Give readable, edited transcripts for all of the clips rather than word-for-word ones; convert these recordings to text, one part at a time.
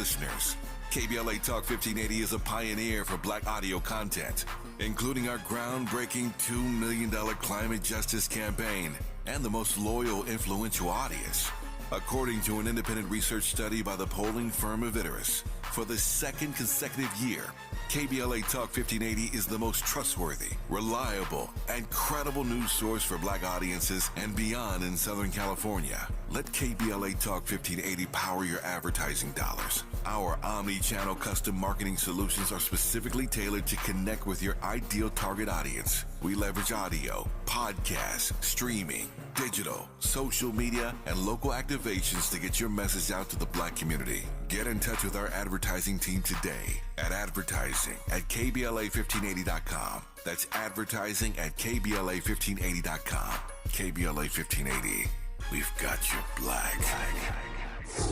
listeners. KBLA Talk 1580 is a pioneer for Black audio content, including our groundbreaking $2 million climate justice campaign and the most loyal, influential audience. According to an independent research study by the polling firm Anniversaries, for the second consecutive year, KBLA Talk 1580 is the most trustworthy, reliable, and credible news source for Black audiences and beyond in Southern California. Let KBLA Talk 1580 power your advertising dollars. Our omni-channel custom marketing solutions are specifically tailored to connect with your ideal target audience. We leverage audio, podcasts, streaming, digital, social media, and local activations to get your message out to the Black community. Get in touch with our advertising team today at advertising@KBLA1580.com. That's advertising at KBLA1580.com. KBLA 1580. We've got you Black.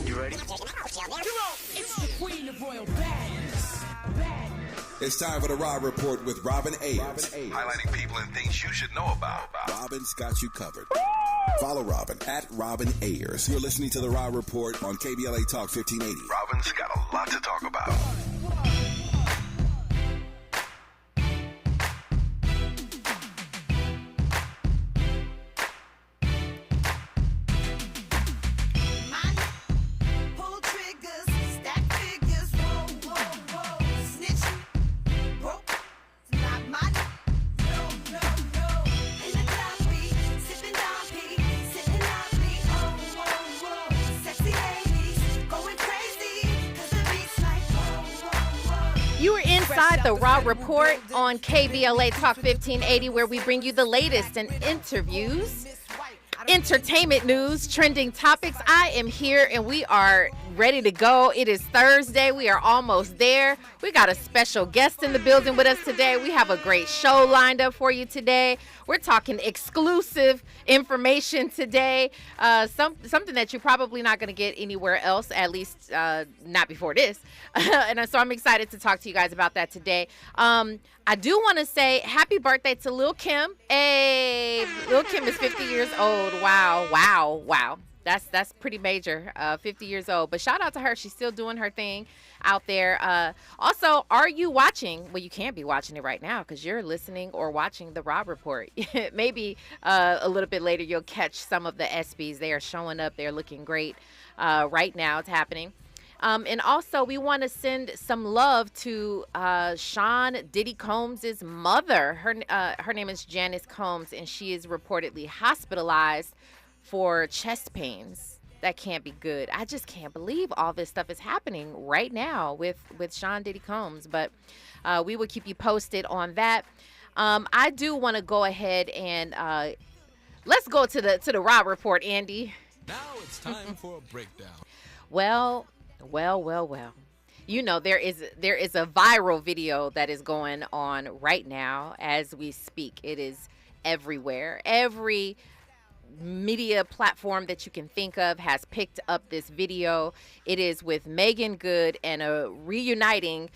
You ready? It's the queen of royal badness. It's time for the Raw Report with Robin Ayers. Highlighting people and things you should know about. Robin's got you covered. Follow Robin at Robin Ayers. You're listening to the Raw Report on KBLA Talk 1580. Robin's got a lot to talk about. The Raw Report on KBLA Talk 1580, where we bring you the latest in interviews, entertainment news, trending topics. I am here and we are ready to go. It is Thursday. We are almost there. We got a special guest in the building with us today. We have a great show lined up for you today. We're talking exclusive information today, something that you're probably not going to get anywhere else, at least not before this. And so I'm excited to talk to you guys about that today. I do want to say happy birthday to Lil' Kim. Hey, Lil' Kim is 50 years old. Wow. That's pretty major, 50 years old. But shout out to her. She's still doing her thing out there. Also, are you watching? Well, you can't be watching it right now because you're listening or watching the Rob Report. Maybe a little bit later you'll catch some of the ESPYs. They are showing up. They're looking great right now. It's happening. And also, we want to send some love to Sean Diddy Combs' mother. Her name is Janice Combs, and she is reportedly hospitalized for chest pains. That can't be good. I just can't believe all this stuff is happening right now with Sean Diddy Combs. But we will keep you posted on that. I do want to go ahead and let's go to the Rob Report, Andy. Now it's time for a breakdown. Well. You know, there is a viral video that is going on right now as we speak. It is everywhere. Every media platform that you can think of has picked up this video. It is with Meagan Good and a reuniting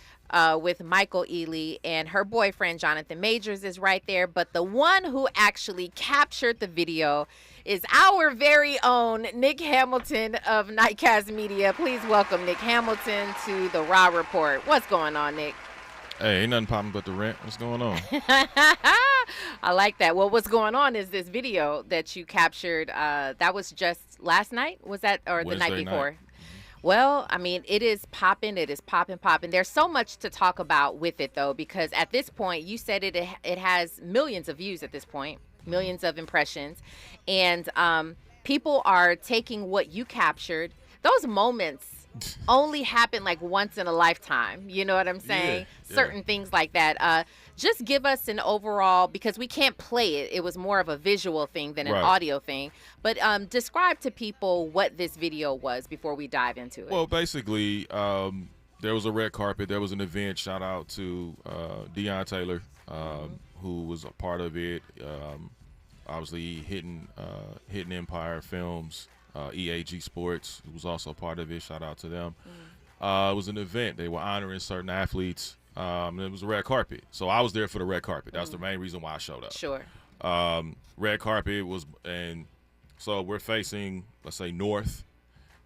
with Michael Ealy, and her boyfriend Jonathan Majors is right there. But the one who actually captured the video is our very own Nick Hamilton of NiteCast Media. Please welcome Nick Hamilton to the Raw Report. What's going on, Nick? Hey, ain't nothing popping but the rent. What's going on? I like that. Well, what's going on is this video that you captured. That was just last night, was that, or the night before? Well, I mean, it is popping. It is popping. There's so much to talk about with it, though, because at this point, you said it has millions of views at this point, millions of impressions, and people are taking what you captured. Those moments only happen like once in a lifetime. You know what I'm saying? Yeah. Certain things like that. Just give us an overall, because we can't play it. It was more of a visual thing than an audio thing. But describe to people what this video was before we dive into it. Well, basically, there was a red carpet. There was an event. Shout out to Deion Taylor, who was a part of it. Obviously, Hidden Empire Films. EAG Sports, who was also part of it. Shout out to them. It was an event. They were honoring certain athletes. And it was a red carpet. So I was there for the red carpet. That's the main reason why I showed up. Sure. Red carpet was, and so we're facing, let's say, north.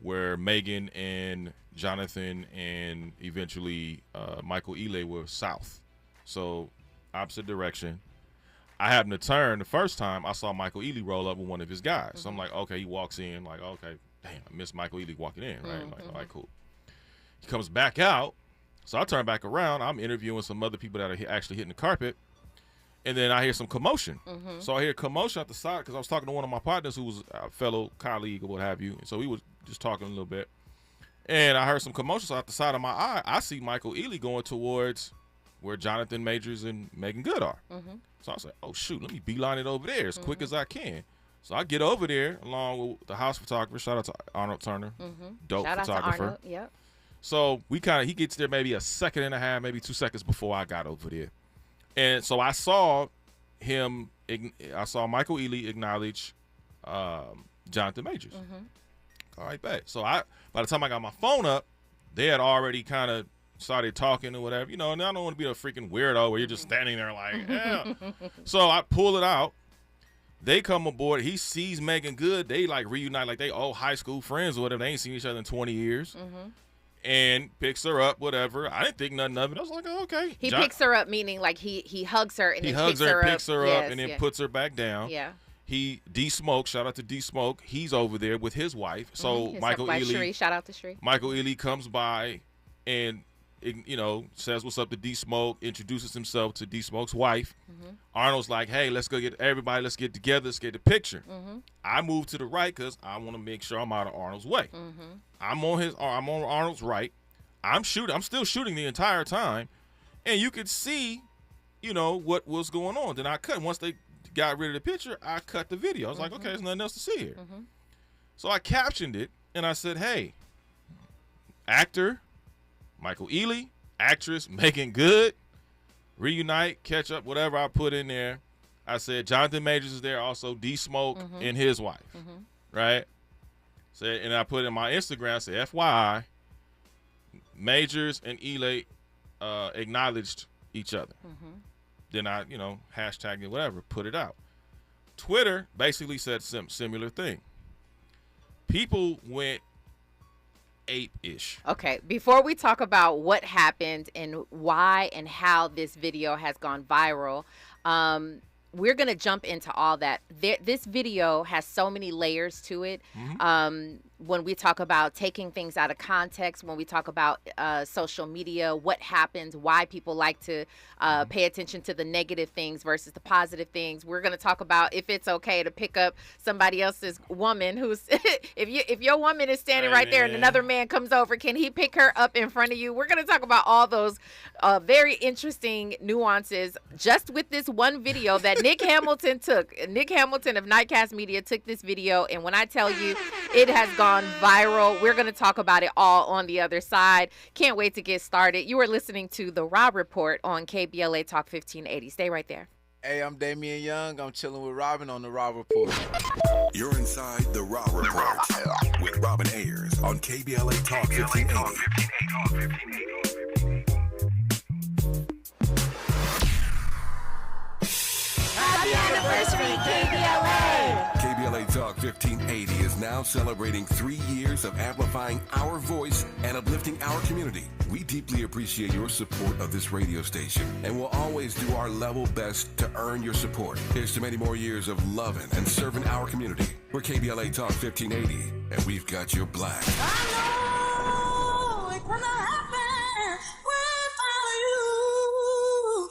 where Meagan and Jonathan and eventually Michael Ealy were south. So opposite direction. I happened to turn the first time. I saw Michael Ealy roll up with one of his guys. So I'm like, okay, he walks in. Like, okay, damn, I missed Michael Ealy walking in, right? Like, all right, cool. He comes back out. So I turn back around. I'm interviewing some other people that are actually hitting the carpet. And then I hear some commotion. So I hear commotion at the side because I was talking to one of my partners who was a fellow colleague or what have you. And so we was just talking a little bit. And I heard some commotion. So at the side of my eye, I see Michael Ealy going towards where Jonathan Majors and Meagan Good are. So I was like, oh, shoot, let me beeline it over there as quick as I can. So I get over there along with the house photographer. Shout out to Arnold Turner, dope Shout photographer. out to Arnold. Yep. So he gets there maybe a second and a half, maybe 2 seconds before I got over there. And so I saw Michael Ealy acknowledge Jonathan Majors. All right, bet. So by the time I got my phone up, they had already kind of started talking or whatever, and I don't want to be a freaking weirdo where you're just standing there like, yeah. So I pull it out. They come aboard. He sees Meagan Good. They like reunite like they old high school friends or whatever. They ain't seen each other in 20 years. And picks her up, whatever. I didn't think nothing of it. I was like, oh, okay. He picks her up, meaning like he hugs her and he then hugs her, picks her up, and then puts her back down. Yeah. He D-Smoke, shout out to D-Smoke. He's over there with his wife. So Michael Ealy, Sheree, shout out to Sheree. Michael Ealy comes by and says what's up to D-Smoke, introduces himself to D-Smoke's wife. Arnold's like, hey, let's get together, let's get the picture. I move to the right because I want to make sure I'm out of Arnold's way. I'm on Arnold's right. I'm still shooting the entire time, and you could see, what was going on. Then I cut. Once they got rid of the picture, I cut the video. I was like, okay, there's nothing else to see here. So I captioned it, and I said, hey, actor Michael Ealy, actress Meagan Good, reunite, catch up, whatever I put in there. I said Jonathan Majors is there, also D-Smoke and his wife, right? And I put in my Instagram, I said FYI, Majors and Ealy acknowledged each other. Then I, hashtagged it, whatever, put it out. Twitter basically said similar thing. People went ape-ish. Okay, before we talk about what happened and why and how this video has gone viral, we're going to jump into all that. This video has so many layers to it. When we talk about taking things out of context, when we talk about social media, what happens, why people like to pay attention to the negative things versus the positive things. We're going to talk about if it's okay to pick up somebody else's woman who's, if your woman is standing right there and another man comes over, can he pick her up in front of you? We're going to talk about all those very interesting nuances just with this one video that Nick Hamilton took. Nick Hamilton of NiteCast Media took this video, and when I tell you it has gone viral, we're going to talk about it all on the other side. Can't wait to get started. You are listening to The Rob Report on KBLA Talk 1580. Stay right there. Hey, I'm Damian Young. I'm chilling with Robin on The Rob Report. You're inside The Rob Report with Robin Ayers on KBLA Talk 1580. Happy anniversary, KBLA! KBLA Talk 1580 is now celebrating 3 years of amplifying our voice and uplifting our community. We deeply appreciate your support of this radio station and will always do our level best to earn your support. Here's to many more years of loving and serving our community. We're KBLA Talk 1580, and we've got your black.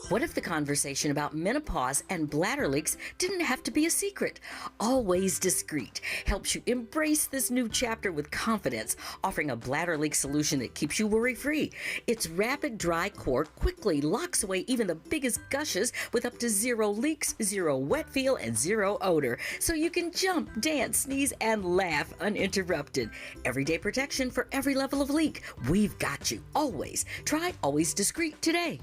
What if the conversation about menopause and bladder leaks didn't have to be a secret? Always Discreet helps you embrace this new chapter with confidence, offering a bladder leak solution that keeps you worry-free. Its rapid dry core quickly locks away even the biggest gushes with up to 0 leaks, 0 wet feel, and 0 odor. So you can jump, dance, sneeze, and laugh uninterrupted. Everyday protection for every level of leak. We've got you, always. Try Always Discreet today.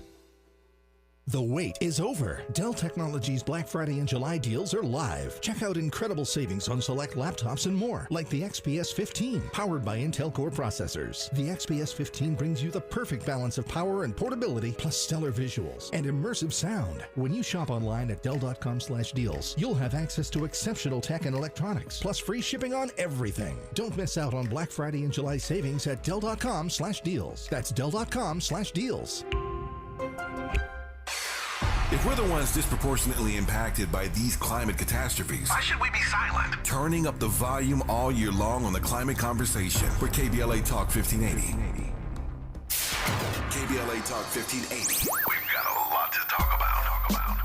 The wait is over. Dell Technologies Black Friday and July deals are live. Check out incredible savings on select laptops and more, like the XPS 15, powered by Intel Core processors. The XPS 15 brings you the perfect balance of power and portability, plus stellar visuals and immersive sound. When you shop online at Dell.com/deals, you'll have access to exceptional tech and electronics, plus free shipping on everything. Don't miss out on Black Friday and July savings at Dell.com/deals. That's Dell.com/deals. If we're the ones disproportionately impacted by these climate catastrophes, Why should we be silent? turning up the volume all year long on the climate conversation for KBLA Talk 1580. KBLA Talk 1580. We've got a lot to talk about.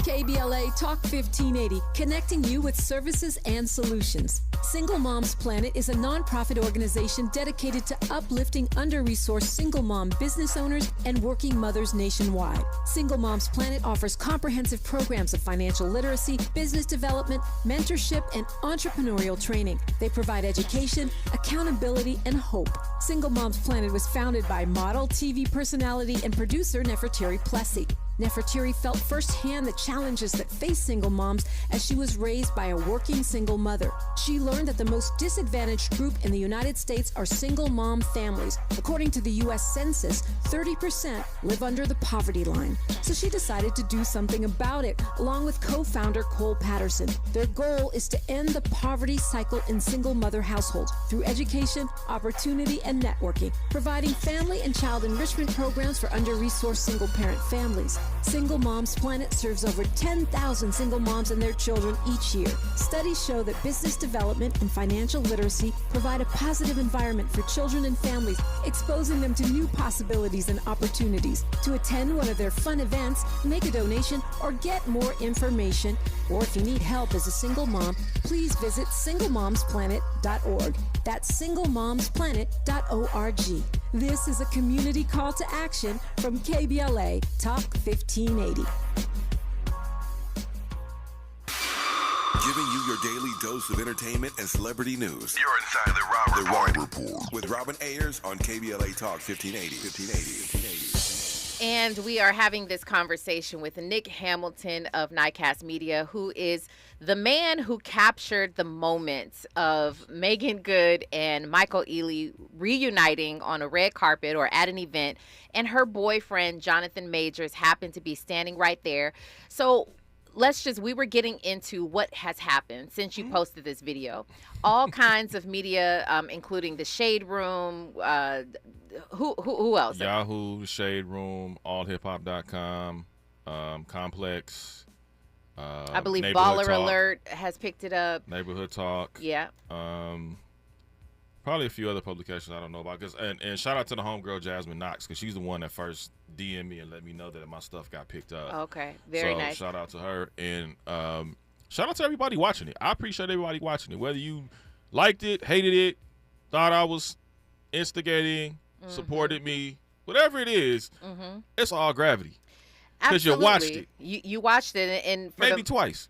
KBLA Talk 1580, connecting you with services and solutions. Single Moms Planet is a nonprofit organization dedicated to uplifting under-resourced single mom business owners and working mothers nationwide. Single Moms Planet offers comprehensive programs of financial literacy, business development, mentorship, and entrepreneurial training. They provide education, accountability, and hope. Single Moms Planet was founded by model, TV personality, and producer Nefertiri Plessy. Nefertiri felt firsthand the challenges that face single moms as she was raised by a working single mother. She learned that the most disadvantaged group in the United States are single mom families. According to the U.S. Census, 30% live under the poverty line. So she decided to do something about it, along with co-founder Cole Patterson. Their goal is to end the poverty cycle in single mother households through education, opportunity, and networking, providing family and child enrichment programs for under-resourced single-parent families. Single Moms Planet serves over 10,000 single moms and their children each year. Studies show that business development and financial literacy provide a positive environment for children and families, exposing them to new possibilities and opportunities. To attend one of their fun events, make a donation, or get more information, or if you need help as a single mom, please visit singlemomsplanet.org. That's singlemomsplanet.org. This is a community call to action from KBLA Talk 1580. Giving you your daily dose of entertainment and celebrity news. You're inside the Rob Report. With Robin Ayers on KBLA Talk 1580. And we are having this conversation with Nick Hamilton of NiteCast Media, who is the man who captured the moments of Meagan Good and Michael Ealy reuniting on a red carpet or at an event, and her boyfriend, Jonathan Majors, happened to be standing right there. So we were getting into what has happened since you posted this video. All kinds of media, including the Shade Room, who else? Yahoo, Shade Room, allhiphop.com, Complex. I believe Neighborhood Baller Talk, Alert has picked it up. Neighborhood Talk. Yeah. Probably a few other publications I don't know about. And shout out to the homegirl Jasmine Knox, because she's the one that first DM'd me and let me know that my stuff got picked up. Okay, very nice. Shout out to her. And shout out to everybody watching it. I appreciate everybody watching it. Whether you liked it, hated it, thought I was instigating, supported me, whatever it is, it's all gravity. Because you watched it. You watched it, and maybe twice.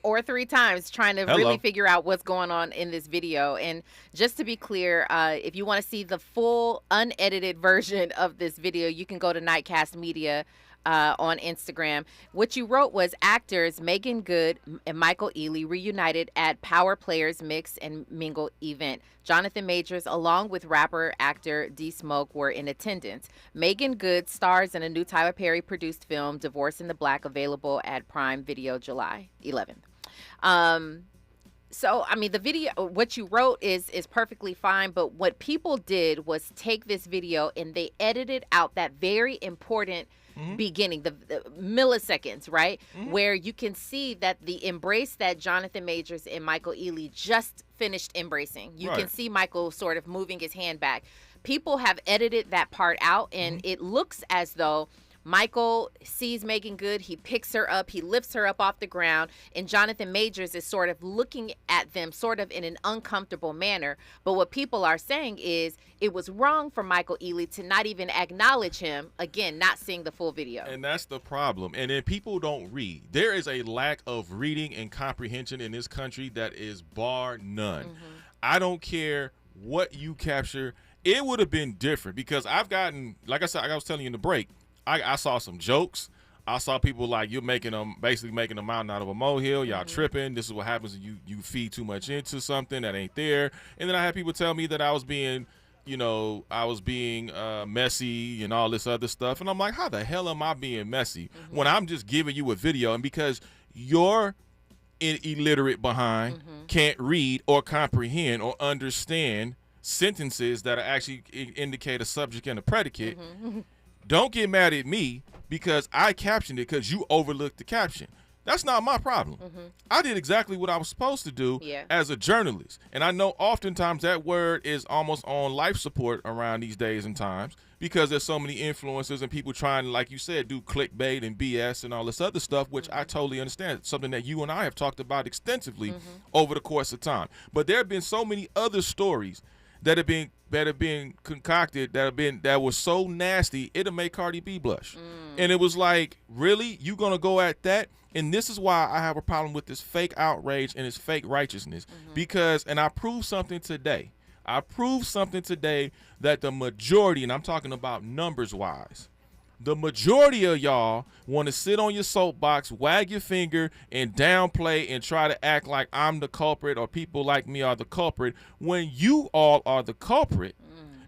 Or 3 times, trying to really figure out what's going on in this video. And just to be clear, if you want to see the full unedited version of this video, you can go to NiteCast Media on Instagram. What you wrote was actors Meagan Good and Michael Ealy reunited at Power Players Mix and Mingle event. Jonathan Majors, along with rapper-actor D-Smoke, were in attendance. Meagan Good stars in a new Tyler Perry-produced film, Divorce in the Black, available at Prime Video July 11th. So, I mean, the video, what you wrote is perfectly fine, but what people did was take this video and they edited out that very important beginning, the milliseconds, right? Where you can see that the embrace that Jonathan Majors and Michael Ealy just finished embracing. You can see Michael sort of moving his hand back. People have edited that part out, and it looks as though Michael sees Meagan Good, he picks her up, he lifts her up off the ground, and Jonathan Majors is sort of looking at them sort of in an uncomfortable manner. But what people are saying is it was wrong for Michael Ealy to not even acknowledge him, again, not seeing the full video. And that's the problem. And then people don't read. There is a lack of reading and comprehension in this country that is bar none. I don't care what you capture. It would have been different because I've gotten, like I said, like I was telling you in the break, I saw some jokes. I saw people like, you're basically making a mountain out of a molehill. Y'all tripping. This is what happens when you feed too much into something that ain't there. And then I had people tell me that I was being messy and all this other stuff. And I'm like, how the hell am I being messy when I'm just giving you a video? And because you're illiterate behind can't read or comprehend or understand sentences that actually indicate a subject and a predicate, don't get mad at me because I captioned it because you overlooked the caption. That's not my problem. I did exactly what I was supposed to do as a journalist. And I know oftentimes that word is almost on life support around these days and times because there's so many influencers and people trying to, like you said, do clickbait and BS and all this other stuff, which I totally understand. It's something that you and I have talked about extensively over the course of time. But there have been so many other stories that have been concocted that was so nasty it'll make Cardi B blush. And it was like, really? You gonna go at that? And this is why I have a problem with this fake outrage and this fake righteousness. Because, and I proved something today. That the majority, and I'm talking about numbers wise, the majority of y'all want to sit on your soapbox, wag your finger, and downplay and try to act like I'm the culprit or people like me are the culprit when you all are the culprit.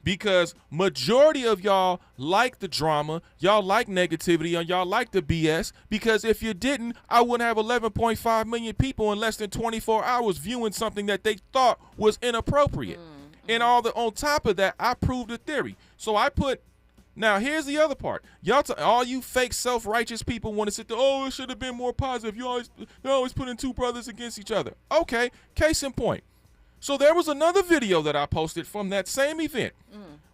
Because majority of y'all like the drama, y'all like negativity, and y'all like the BS. Because if you didn't, I wouldn't have 11.5 million people in less than 24 hours viewing something that they thought was inappropriate. And on top of that, I proved the theory. So I put. Now, here's the other part. All you fake self-righteous people want to sit there, oh, it should have been more positive. They're always putting two brothers against each other. Okay, case in point. So there was another video that I posted from that same event.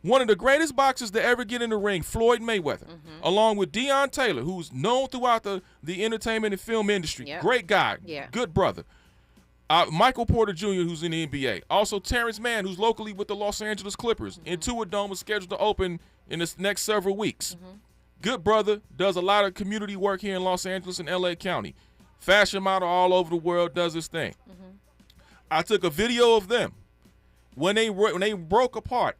One of the greatest boxers to ever get in the ring, Floyd Mayweather, along with Deion Taylor, who's known throughout the entertainment and film industry. Great guy, good brother. Michael Porter Jr., who's in the NBA. Also Terrence Mann, who's locally with the Los Angeles Clippers. Intuit Dome is scheduled to open in the next several weeks. Good brother, does a lot of community work here in Los Angeles and LA County. Fashion model all over the world, does his thing. I took a video of them. When they broke apart,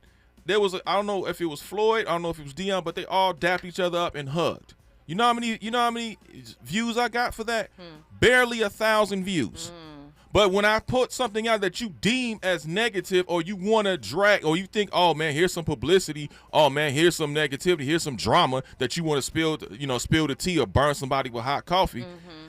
there was I don't know if it was Floyd, I don't know if it was Deion, but they all dapped each other up and hugged. You know how many views I got for that? Barely 1,000 views. But when I put something out that you deem as negative or you want to drag or you think, oh, man, here's some publicity. Oh, man, here's some negativity. Here's some drama that you want to spill the tea or burn somebody with hot coffee.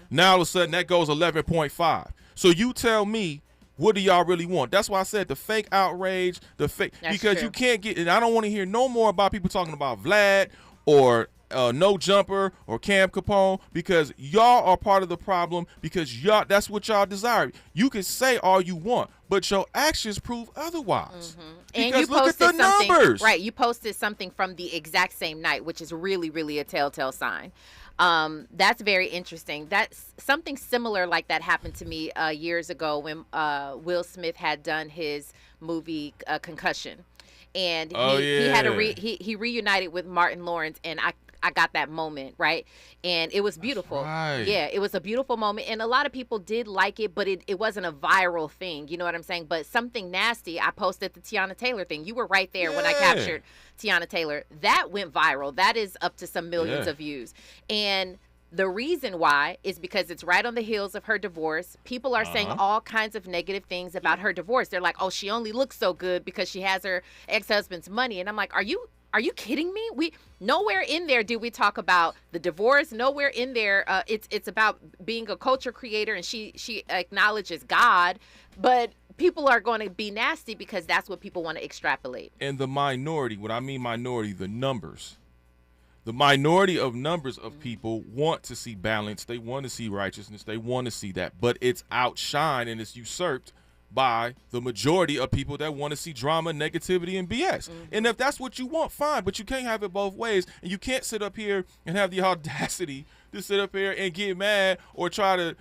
Now, all of a sudden, that goes 11.5. So you tell me, what do y'all really want? That's why I said the fake outrage, because you can't get, and I don't want to hear no more about people talking about Vlad or No Jumper or Cam Capone, because y'all are part of the problem because that's what y'all desire. You can say all you want, but your actions prove otherwise. And because you look at the posted numbers. Right, you posted something from the exact same night, which is really, really a telltale sign. That's very interesting. That's something similar like that happened to me years ago when Will Smith had done his movie Concussion. And he had he reunited with Martin Lawrence, and I got that moment, right? And it was beautiful. Right. Yeah, it was a beautiful moment. And a lot of people did like it, but it wasn't a viral thing. You know what I'm saying? But something nasty, I posted the Tiana Taylor thing. You were right there when I captured Tiana Taylor. That went viral. That is up to some millions of views. And the reason why is because it's right on the heels of her divorce. People are saying all kinds of negative things about her divorce. They're like, oh, she only looks so good because she has her ex-husband's money. And I'm like, Are you kidding me? We nowhere in there do we talk about the divorce. Nowhere in there. It's about being a culture creator, and she acknowledges God, but people are going to be nasty because that's what people want to extrapolate. And the minority, when I mean minority, the numbers. The minority of numbers of people want to see balance. They want to see righteousness. They want to see that, but it's outshined and it's usurped by the majority of people that want to see drama, negativity, and BS. And if that's what you want, fine, but you can't have it both ways. And you can't sit up here and have the audacity to sit up here and get mad or try to,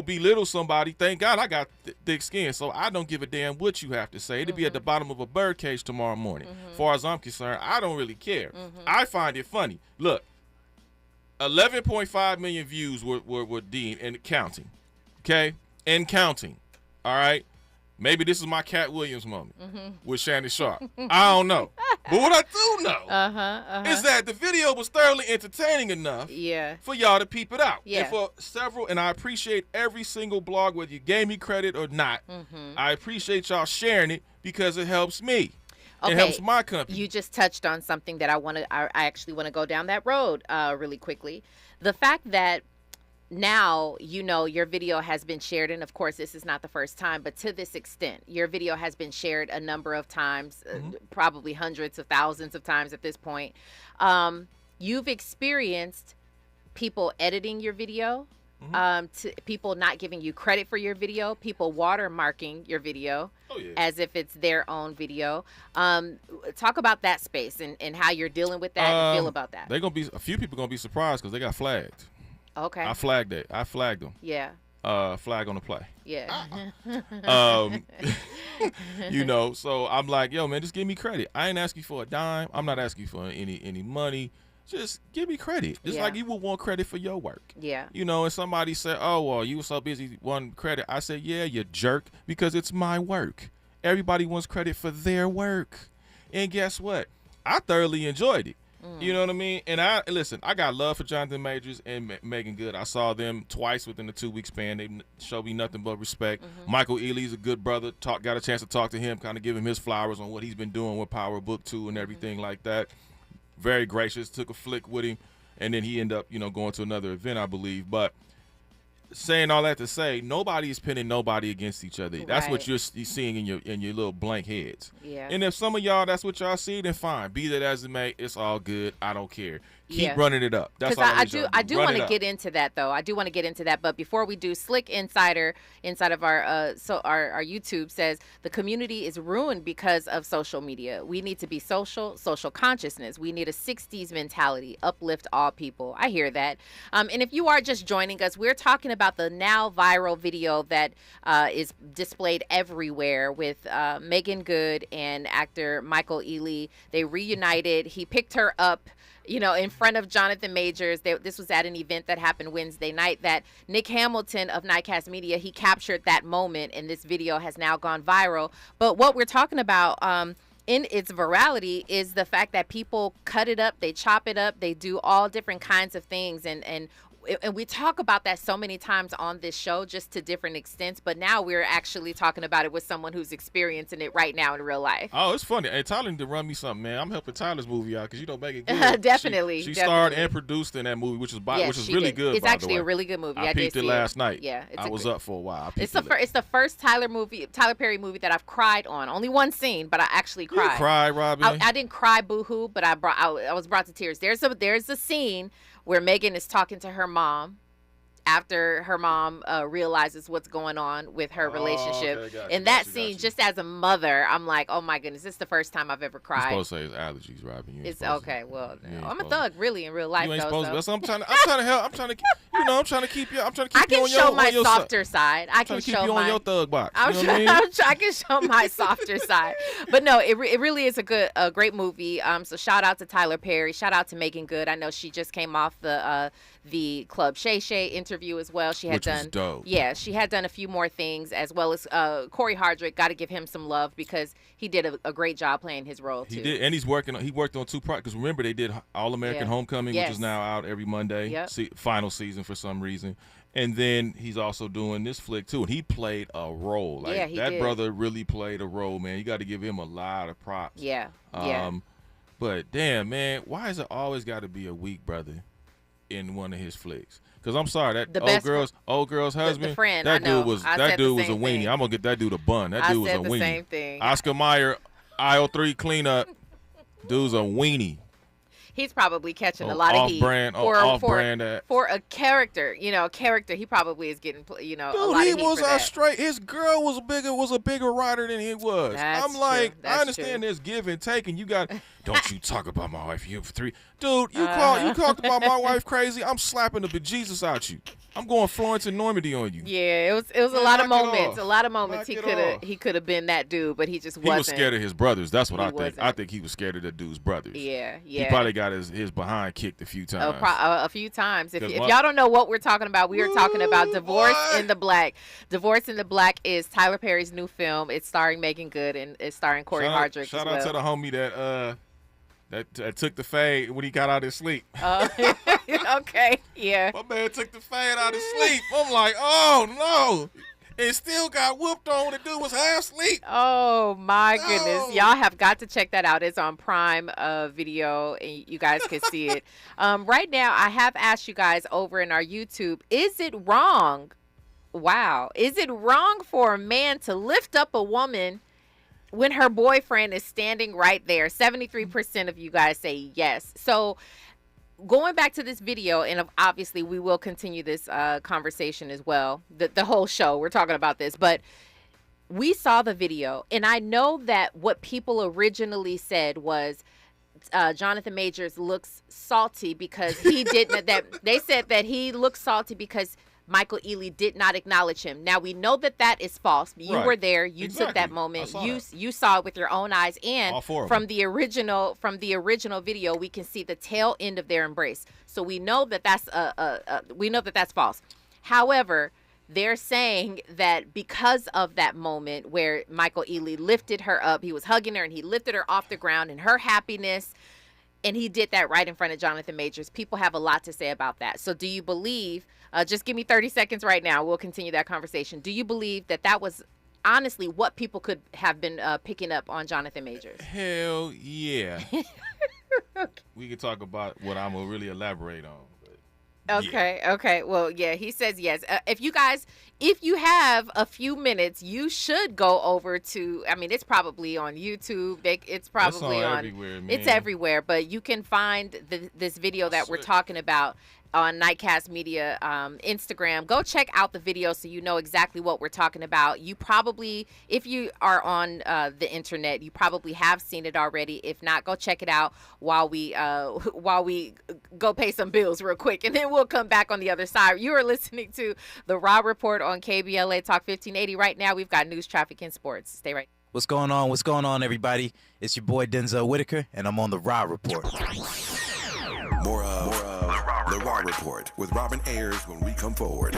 belittle somebody. Thank God I got thick skin, so I don't give a damn what you have to say. It'll be at the bottom of a birdcage tomorrow morning. As far as I'm concerned, I don't really care. I find it funny. Look, 11.5 million views were deemed and counting, okay? And counting, all right? Maybe this is my Cat Williams moment with Shannon Sharp. I don't know. But what I do know is that the video was thoroughly entertaining enough for y'all to peep it out. Yeah. And for several, and I appreciate every single blog, whether you gave me credit or not, I appreciate y'all sharing it because it helps me. Okay. It helps my company. You just touched on something that I actually want to go down that road really quickly. The fact that now, your video has been shared, and of course, this is not the first time, but to this extent, your video has been shared a number of times, probably hundreds of thousands of times at this point. You've experienced people editing your video, to people not giving you credit for your video, people watermarking your video as if it's their own video. Talk about that space and how you're dealing with that and feel about that. A few people gonna be surprised because they got flagged. Okay. I flagged it. I flagged them. Yeah. Flag on the play. Yeah. So I'm like, yo, man, just give me credit. I ain't asking for a dime. I'm not asking for any money. Just give me credit. Just like you would want credit for your work. Yeah. And somebody said, oh, well, you were so busy wanting credit. I said, yeah, you jerk, because it's my work. Everybody wants credit for their work. And guess what? I thoroughly enjoyed it. You know what I mean? And I got love for Jonathan Majors and Meagan Good. I saw them twice within the 2-week span. They showed me nothing but respect. Michael Ealy is a good brother. Got a chance to talk to him, kind of give him his flowers on what he's been doing with Power Book 2 and everything like that. Very gracious. Took a flick with him, and then he ended up, going to another event, I believe. But saying all that to say, nobody is pinning nobody against each other. That's what you're seeing in your little blank heads. Yeah. And if some of y'all, that's what y'all see, then fine. Be that as it may, it's all good. I don't care. Keep running it up. That's all I do want to get into that, though. I do want to get into that. But before we do, Slick Insider inside of our our YouTube says the community is ruined because of social media. We need to be social consciousness. We need a 60s mentality, uplift all people. I hear that. And if you are just joining us, we're talking about the now viral video that is displayed everywhere with Meagan Good and actor Michael Ealy. They reunited. He picked her up, in front of Jonathan Majors. This was at an event that happened Wednesday night that Nick Hamilton of NiteCast Media, he captured that moment, and this video has now gone viral. But what we're talking about in its virality is the fact that people cut it up, they chop it up, they do all different kinds of things, and we talk about that so many times on this show, just to different extents. But now we're actually talking about it with someone who's experiencing it right now in real life. Oh, it's funny. Hey, Tyler need to run me something, man. I'm helping Tyler's movie out because Meagan Good. Definitely. She starred and produced in that movie, which is really good. It's actually a really good movie. I peeped it last night. Yeah, I was up for a while. It's the first Tyler Perry movie that I've cried on. Only one scene, but I actually cried. You cried, Robin? I didn't cry boohoo, but I was brought to tears. There's a scene where Meagan is talking to her mom after her mom realizes what's going on with her relationship. Okay, in that scene, just as a mother, I'm like, oh my goodness, this is the first time I've ever cried. You're supposed to say it's allergies, Robin. It's okay. Well, I'm a thug, really, in real life. You ain't though, supposed so. to. So I'm trying to help. I'm trying to keep you. I'm trying to keep you on your. I can show my softer side. I can keep show you my on your thug box. I can show my softer side. But no, it really is a great movie. So shout out to Tyler Perry. Shout out to Meagan Good. I know she just came off the Club Shay Shay interview as well. She had was dope. Yeah, she had done a few more things, as well as Corey Hardrick. Got to give him some love because he did a great job playing his role too. He did, and he worked on 2 projects. Because remember, they did All American Homecoming, which is now out every Monday. Yep. Final season for some reason. And then he's also doing this flick too, and he played a role. Like, he that did. Brother really played a role, man. You got to give him a lot of props. Yeah. But damn, man, why has it always got to be a weak brother in one of his flicks? Because I'm sorry, that old girl's husband, the friend, that dude was a weenie. Thing. I'm gonna get that dude a bun. That dude was a weenie. I said the same thing. Oscar Mayer, aisle 3 cleanup. Dude's a weenie. He's probably catching a lot of heat for a character. He probably is getting a lot of heat for that. Dude, he was straight. His girl was a bigger writer than he was. I'm like, I understand there's give and take, and you got. Don't you talk about my wife? You 3, dude. You talked about my wife crazy. I'm slapping the bejesus out you. I'm going Florence and Normandy on you. Yeah, it was a lot of moments. A lot of moments Knock he could have been that dude, but he just wasn't. He was scared of his brothers. That's what I think. Wasn't. I think he was scared of the dude's brothers. Yeah. He probably got his behind kicked a few times. A few times. If y'all don't know what we're talking about, we are talking about Divorce in the Black. Divorce in the Black is Tyler Perry's new film. It's starring Meagan Good and it's starring Corey Hardrick. Shout out to the homie that took the fade when he got out of sleep. Okay, yeah. My man took the fade out of sleep. I'm like, oh no. And still got whooped on when the dude was half asleep. Oh my goodness. Y'all have got to check that out. It's on Prime Video and you guys can see it. Right now, I have asked you guys over in our YouTube, is it wrong? Wow. Is it wrong for a man to lift up a woman when her boyfriend is standing right there? 73% of you guys say yes. So going back to this video, and obviously we will continue this conversation as well, the whole show, we're talking about this, but we saw the video, and I know that what people originally said was Jonathan Majors looks salty because he didn't, they said that he looks salty because Michael Ealy did not acknowledge him. Now we know that is false. You were there. You took that moment. You saw it with your own eyes. And from the original video, we can see the tail end of their embrace. So we know that that's false. However, they're saying that because of that moment where Michael Ealy lifted her up, he was hugging her and he lifted her off the ground, and her happiness. And he did that right in front of Jonathan Majors. People have a lot to say about that. So do you believe, just give me 30 seconds right now, we'll continue that conversation. Do you believe that was honestly what people could have been picking up on Jonathan Majors? Hell yeah. We can talk about what I'm going to really elaborate on. Okay. Well, yeah, he says yes. If you have a few minutes, you should go over to, I mean, it's probably on YouTube. It's probably on everywhere, man. It's everywhere, but you can find this video that we're talking about on NiteCast Media Instagram. Go check out the video so you know exactly what we're talking about. You probably, if you are on the internet, you probably have seen it already. If not, go check it out while we go pay some bills real quick, and then we'll come back on the other side. You are listening to the Raw Report on KBLA Talk 1580. Right now, we've got news, traffic, and sports. Stay right. What's going on? What's going on, everybody? It's your boy Denzel Whitaker, and I'm on the Raw Report. More of the Raw Report with Robin Ayers when we come forward.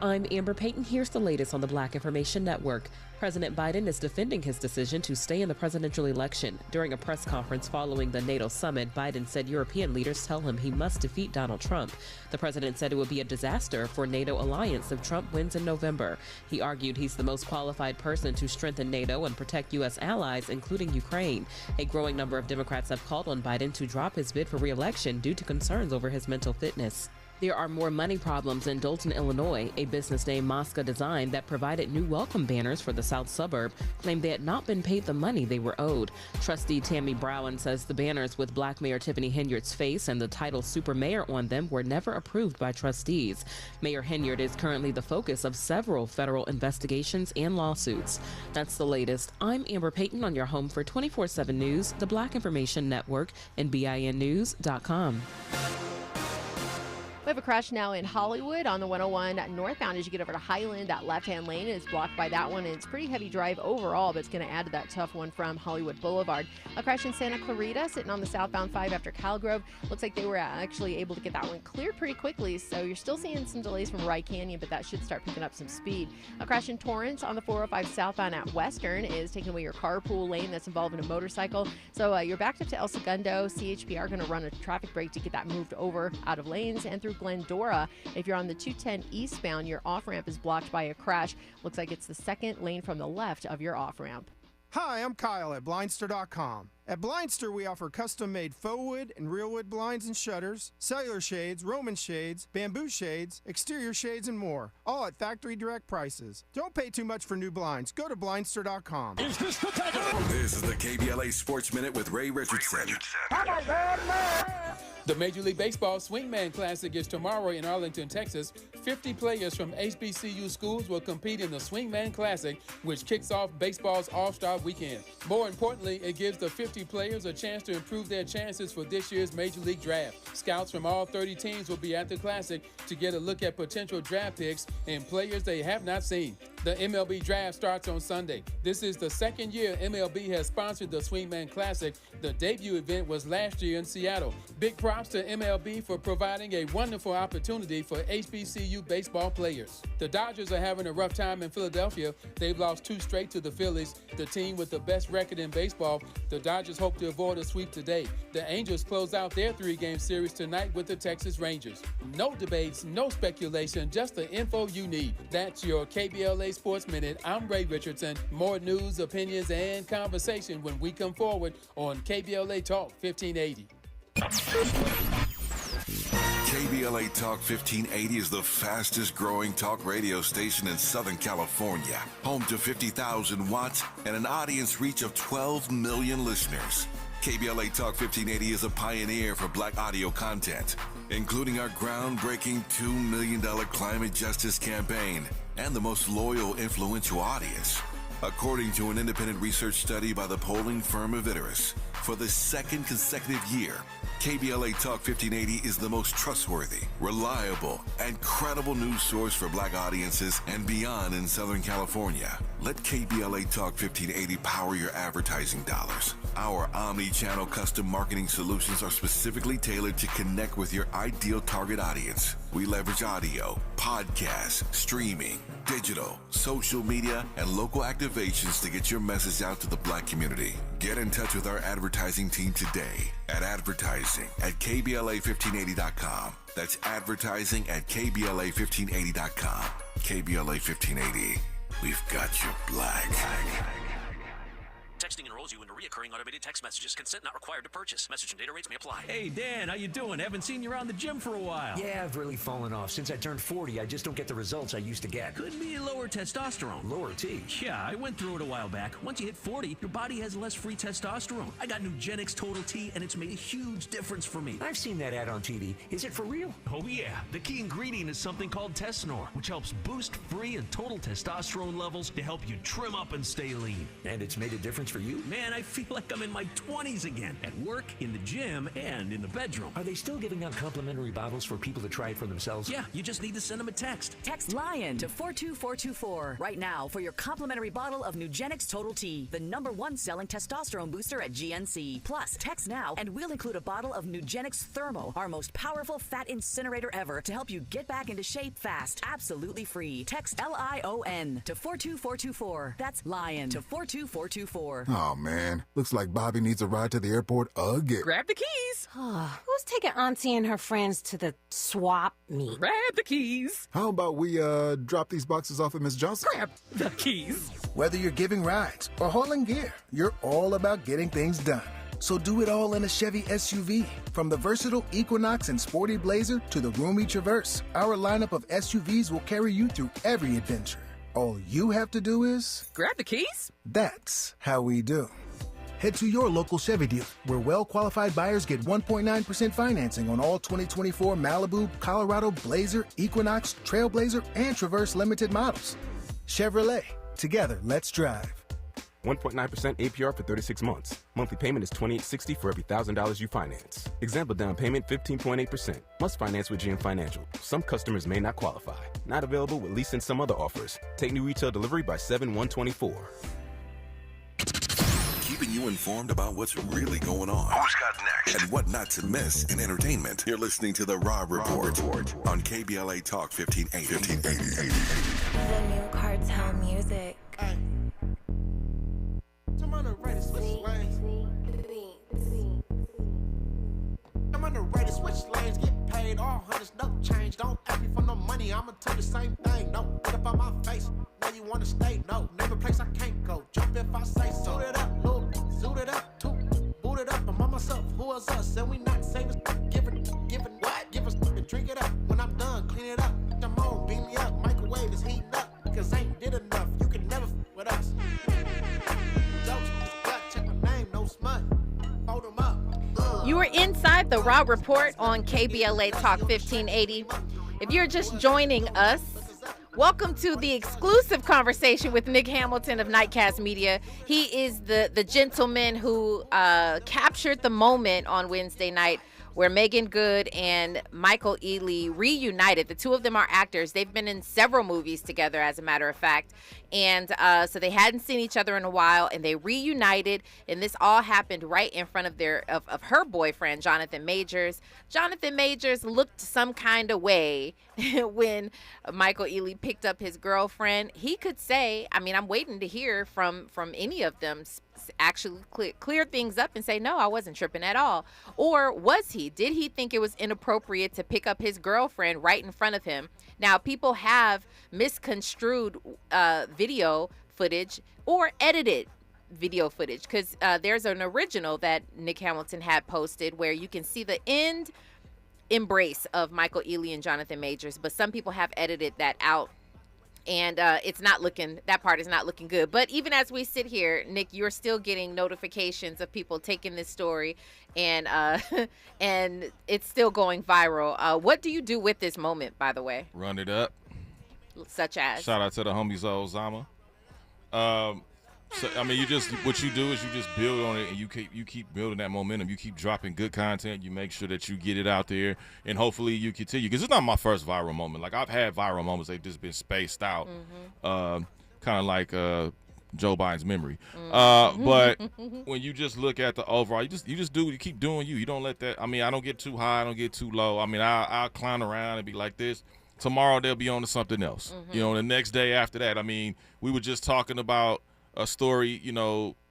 I'm Amber Payton. Here's the latest on the Black Information Network. President Biden is defending his decision to stay in the presidential election. During a press conference following the NATO summit, Biden said European leaders tell him he must defeat Donald Trump. The president said it would be a disaster for NATO alliance if Trump wins in November. He argued he's the most qualified person to strengthen NATO and protect U.S. allies, including Ukraine. A growing number of Democrats have called on Biden to drop his bid for re-election due to concerns over his mental fitness. There are more money problems in Dolton, Illinois. A business named Mosca Design that provided new welcome banners for the south suburb claimed they had not been paid the money they were owed. Trustee Tammy Browan says the banners with Black Mayor Tiffany Henyard's face and the title Super Mayor on them were never approved by trustees. Mayor Henyard is currently the focus of several federal investigations and lawsuits. That's the latest. I'm Amber Payton on your home for 24/7 News, the Black Information Network, and BINnews.com. We have a crash now in Hollywood on the 101 northbound as you get over to Highland. That left-hand lane is blocked by that one, and it's pretty heavy drive overall, but it's going to add to that tough one from Hollywood Boulevard. A crash in Santa Clarita sitting on the southbound 5 after Calgrove. Looks like they were actually able to get that one cleared pretty quickly, so you're still seeing some delays from Rye Canyon, but that should start picking up some speed. A crash in Torrance on the 405 southbound at Western is taking away your carpool lane that's involving a motorcycle. So you're backed up to El Segundo. CHP are going to run a traffic break to get that moved over out of lanes and through Glendora. If you're on the 210 eastbound, your off-ramp is blocked by a crash. Looks like it's the second lane from the left of your off-ramp. Hi, I'm Kyle at Blindster.com. At Blindster, we offer custom-made faux wood and real wood blinds and shutters, cellular shades, Roman shades, bamboo shades, exterior shades, and more, all at factory direct prices. Don't pay too much for new blinds. Go to Blindster.com. This is the KBLA Sports Minute with Ray Richardson. The Major League Baseball Swingman Classic is tomorrow in Arlington, Texas. 50 players from HBCU schools will compete in the Swingman Classic, which kicks off baseball's All-Star Weekend. More importantly, it gives the 50 players a chance to improve their chances for this year's Major League Draft. Scouts from all 30 teams will be at the Classic to get a look at potential draft picks and players they have not seen. The MLB Draft starts on Sunday. This is the second year MLB has sponsored the Swingman Classic. The debut event was last year in Seattle. Big props to MLB for providing a wonderful opportunity for HBCU baseball players. The Dodgers are having a rough time in Philadelphia. They've lost 2 straight to the Phillies, the team with the best record in baseball. The Dodgers hope to avoid a sweep today. The Angels close out their 3-game series tonight with the Texas Rangers. No debates, no speculation, just the info you need. That's your KBLA Sports Minute. I'm Ray Richardson. More news, opinions, and conversation when we come forward on KBLA Talk 1580. KBLA Talk 1580 is the fastest growing talk radio station in Southern California. Home to 50,000 watts and an audience reach of 12 million listeners. KBLA Talk 1580 is a pioneer for Black audio content, including our groundbreaking $2 million climate justice campaign and the most loyal, influential audience. According to an independent research study by the polling firm Anniversaries, for the second consecutive year, KBLA Talk 1580 is the most trustworthy, reliable, and credible news source for Black audiences and beyond in Southern California. Let KBLA Talk 1580 power your advertising dollars. Our omni-channel custom marketing solutions are specifically tailored to connect with your ideal target audience. We leverage audio, podcasts, streaming, digital, social media, and local activations to get your message out to the Black community. Get in touch with our advertising team today at advertising@KBLA1580.com. That's advertising at KBLA1580.com. KBLA 1580. We've got you, Black. Texting enrolls you into recurring automated text messages. Consent not required to purchase. Message and data rates may apply. Hey, Dan, how you doing? Haven't seen you around the gym for a while. Yeah, I've really fallen off. Since I turned 40, I just don't get the results I used to get. Could be lower testosterone. Lower T? Yeah, I went through it a while back. Once you hit 40, your body has less free testosterone. I got Nugenix Total T, and it's made a huge difference for me. I've seen that ad on TV. Is it for real? Oh, yeah. The key ingredient is something called Tesnor, which helps boost free and total testosterone levels to help you trim up and stay lean. And it's made a difference for you? Man, I feel like I'm in my 20s again, at work, in the gym, and in the bedroom. Are they still giving out complimentary bottles for people to try it for themselves? Yeah, you just need to send them a text. Text LION to 42424 right now for your complimentary bottle of Nugenix Total T, the #1 selling testosterone booster at GNC. Plus, text now and we'll include a bottle of Nugenix Thermo, our most powerful fat incinerator ever, to help you get back into shape fast, absolutely free. Text LION to 42424. That's LION to 42424. Oh, man. Looks like Bobby needs a ride to the airport again. Grab the keys. Who's taking Auntie and her friends to the swap meet? Grab the keys. How about we drop these boxes off at Miss Johnson? Grab the keys. Whether you're giving rides or hauling gear, you're all about getting things done. So do it all in a Chevy SUV. From the versatile Equinox and sporty Blazer to the roomy Traverse, our lineup of SUVs will carry you through every adventure. All you have to do is... grab the keys? That's how we do. Head to your local Chevy dealer, where well-qualified buyers get 1.9% financing on all 2024 Malibu, Colorado, Blazer, Equinox, Trailblazer, and Traverse Limited models. Chevrolet. Together, let's drive. 1.9% APR for 36 months. Monthly payment is $28.60 for every $1,000 you finance. Example down payment 15.8%. Must finance with GM Financial. Some customers may not qualify. Not available with lease and some other offers. Take new retail delivery by 7/1/24. Keeping you informed about what's really going on. Who's got next? And what not to miss in entertainment. You're listening to The Rob Report on KBLA Talk 1580. The new cartel music. I'm on the ready switch lanes. I'm on the ready switch lanes. Get paid all hundreds, no change. Don't ask me for no money. I'ma tell you the same thing. No, get up on my face. Now you wanna stay? No, never place I can't go. Jump if I say so. Suit it up, little, suit it up, too. Boot it up. I'm on myself. Who is us? And we not saving. Giving what? Give us and drink it up. When I'm done, clean it up. I'm on, beat me up. Microwave is heating up. Cause I ain't did enough. You can never with us. Check my name, no smut. Fold them up. You are inside the Raw Report on KBLA Talk 1580. If you're just joining us, welcome to the exclusive conversation with Nick Hamilton of NiteCast Media. He is the gentleman who captured the moment on Wednesday night where Meagan Good and Michael Ealy reunited. The two of them are actors. They've been in several movies together, as a matter of fact. And so they hadn't seen each other in a while, and they reunited. And this all happened right in front of her boyfriend, Jonathan Majors. Jonathan Majors looked some kind of way when Michael Ealy picked up his girlfriend. He could say, I mean, I'm waiting to hear from any of them actually clear things up and say, no, I wasn't tripping at all. Or was he? Did he think it was inappropriate to pick up his girlfriend right in front of him? Now, people have misconstrued video footage or edited video footage, because there's an original that Nick Hamilton had posted where you can see the end embrace of Michael Ealy and Jonathan Majors, but some people have edited that out. And that part is not looking good. But even as we sit here, Nick, you're still getting notifications of people taking this story, and and it's still going viral. What do you do with this moment, by the way? Run it up. Such as? Shout out to the homies Ozama. So I mean, what you do is you just build on it, and you keep building that momentum. You keep dropping good content. You make sure that you get it out there, and hopefully you continue. Because it's not my first viral moment. Like, I've had viral moments, they've just been spaced out, kind of like Joe Biden's memory. But when you just look at the overall, you just do. You keep doing you. You don't let that. I mean, I don't get too high. I don't get too low. I mean, I'll clown around and be like this. Tomorrow they'll be on to something else. You know, the next day after that. I mean, we were just talking about a story,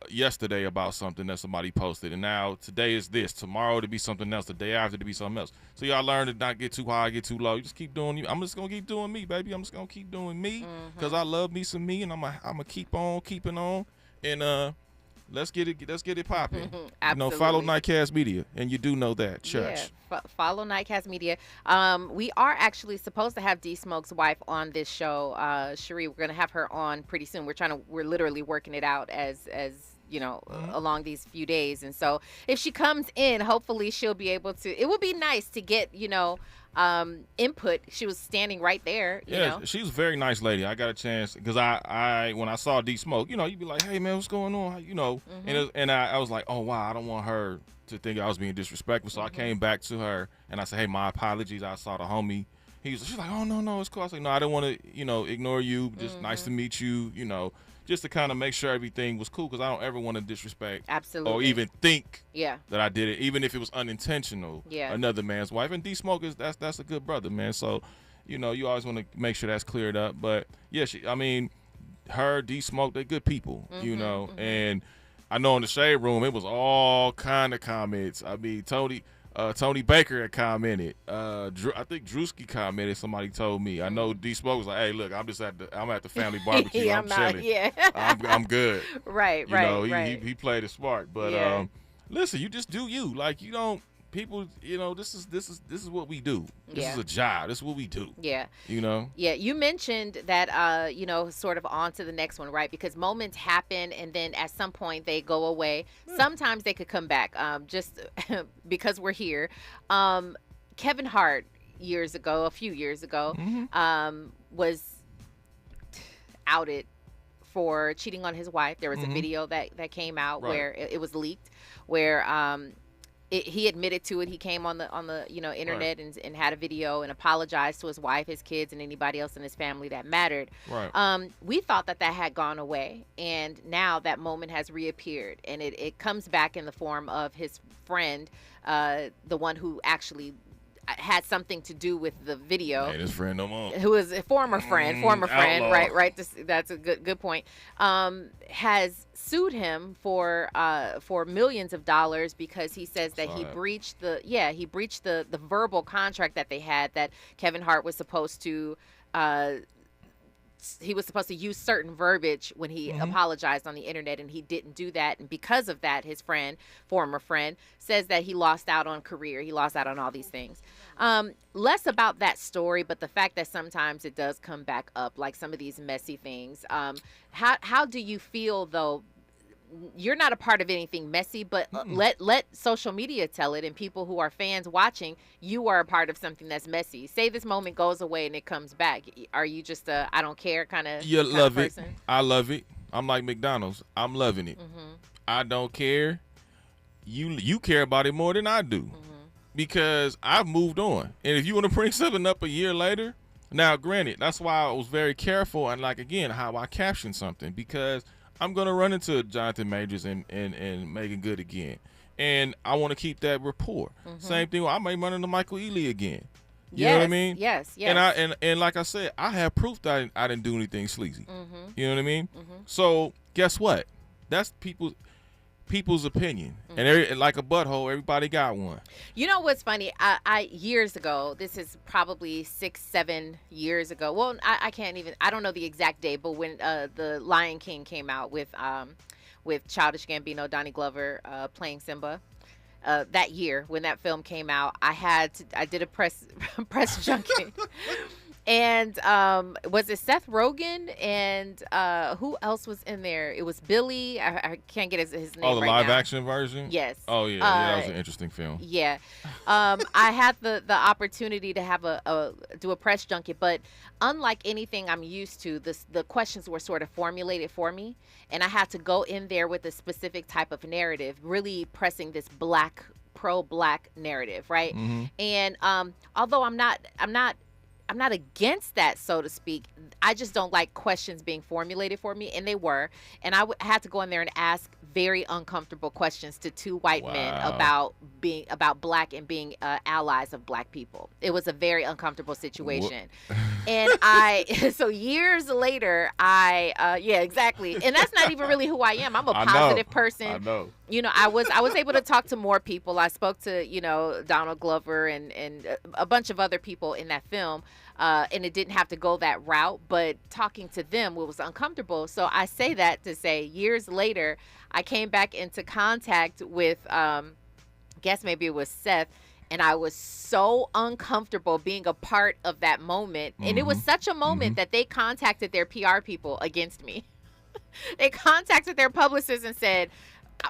yesterday about something that somebody posted, and now today is this. Tomorrow to be something else. The day after to be something else. So y'all learn to not get too high, get too low. You just keep doing you. I'm just gonna keep doing me, baby. I'm just gonna keep doing me because I love me some me, and I'm gonna keep on keeping on, and let's get it popping. Follow NiteCast Media, and you do know that, church. Yeah, follow NiteCast Media. We are actually supposed to have D Smoke's wife on this show. Cherie, we're gonna have her on pretty soon. We're literally working it out as along these few days, and so if she comes in, hopefully she'll be able to. It would be nice to get input. She was standing right there. She was a very nice lady. I got a chance because I when I saw D Smoke, you'd be like, hey man, what's going on? And I was like, oh wow, I don't want her to think I was being disrespectful. So I came back to her and I said, hey, my apologies. I saw the homie. She's like, oh no, it's cool. I was like, no, I didn't want to ignore you. Just nice to meet you. Just to kind of make sure everything was cool, because I don't ever want to disrespect or even think that I did it, even if it was unintentional. Another man's wife. And D Smoke that's a good brother, man. So, you always want to make sure that's cleared up. But yeah, her, D Smoke, they're good people, And I know in the Shade Room it was all kind of comments. I mean, Tony Baker had commented. I think Drewski commented. Somebody told me. I know D Smoke was like, "Hey, look, I'm at the family barbecue. I'm chilling. I'm good." Right. He played it smart, but listen, you just do you. Like, you don't. People, this is what we do. This is a job. This is what we do. Yeah. Yeah. You mentioned that, sort of on to the next one, right? Because moments happen, and then at some point they go away. Sometimes they could come back. Just because we're here. Kevin Hart a few years ago, was outed for cheating on his wife. There was a video that came out where it was leaked, where he admitted to it. He came on the internet and had a video and apologized to his wife, his kids, and anybody else in his family that mattered. Right. We thought that had gone away, and now that moment has reappeared, and it comes back in the form of his friend, the one who actually had something to do with the video. Ain't his friend no more. Who is a former friend, outlaw. right. That's a good point. Has sued him for millions of dollars because he says that he breached the verbal contract that they had, that Kevin Hart was supposed to. He was supposed to use certain verbiage when he apologized on the internet, and he didn't do that. And because of that, his former friend, says that he lost out on career. He lost out on all these things. Less about that story, but the fact that sometimes it does come back up, like some of these messy things. How do you feel, though, you're not a part of anything messy, but let social media tell it, and people who are fans watching, you are a part of something that's messy. Say this moment goes away and it comes back. Are you just a I don't care kind of person? It. I love it. I'm like McDonald's. I'm loving it. I don't care. You care about it more than I do because I've moved on. And if you want to bring something up a year later, now granted, that's why I was very careful and like again how I caption something because I'm gonna run into Jonathan Majors and Meagan Good again, and I want to keep that rapport. Same thing. I may run into Michael Ealy again. You know what I mean? Yes. And like I said, I have proof that I didn't do anything sleazy. You know what I mean? So guess what? That's people's opinion, and like a butthole, everybody got one. You know what's funny? I years ago, this is probably 6-7 years ago. Well, I can't even. I don't know the exact day, but when the Lion King came out with Childish Gambino, Donnie Glover playing Simba. That year when that film came out, I did a press junket. And was it Seth Rogen and who else was in there? It was Billy. I can't get his name right now. Oh, the live action version? Yes. Oh, yeah. That was an interesting film. Yeah. I had the opportunity to have do a press junket, but unlike anything I'm used to, the questions were sort of formulated for me, and I had to go in there with a specific type of narrative, really pressing this pro-black narrative, right? And although I'm not against that, so to speak. I just don't like questions being formulated for me, and they were. And I had to go in there and ask very uncomfortable questions to two white men about black and being allies of black people. It was a very uncomfortable situation. And so years later, yeah, exactly. And that's not even really who I am. I'm a positive person. I know. You know, I was able to talk to more people. I spoke to, Donald Glover and a bunch of other people in that film. And it didn't have to go that route, but talking to them was uncomfortable. So I say that to say years later, I came back into contact with, guess maybe it was Seth, and I was so uncomfortable being a part of that moment. And it was such a moment that they contacted their PR people against me. They contacted their publicists and said,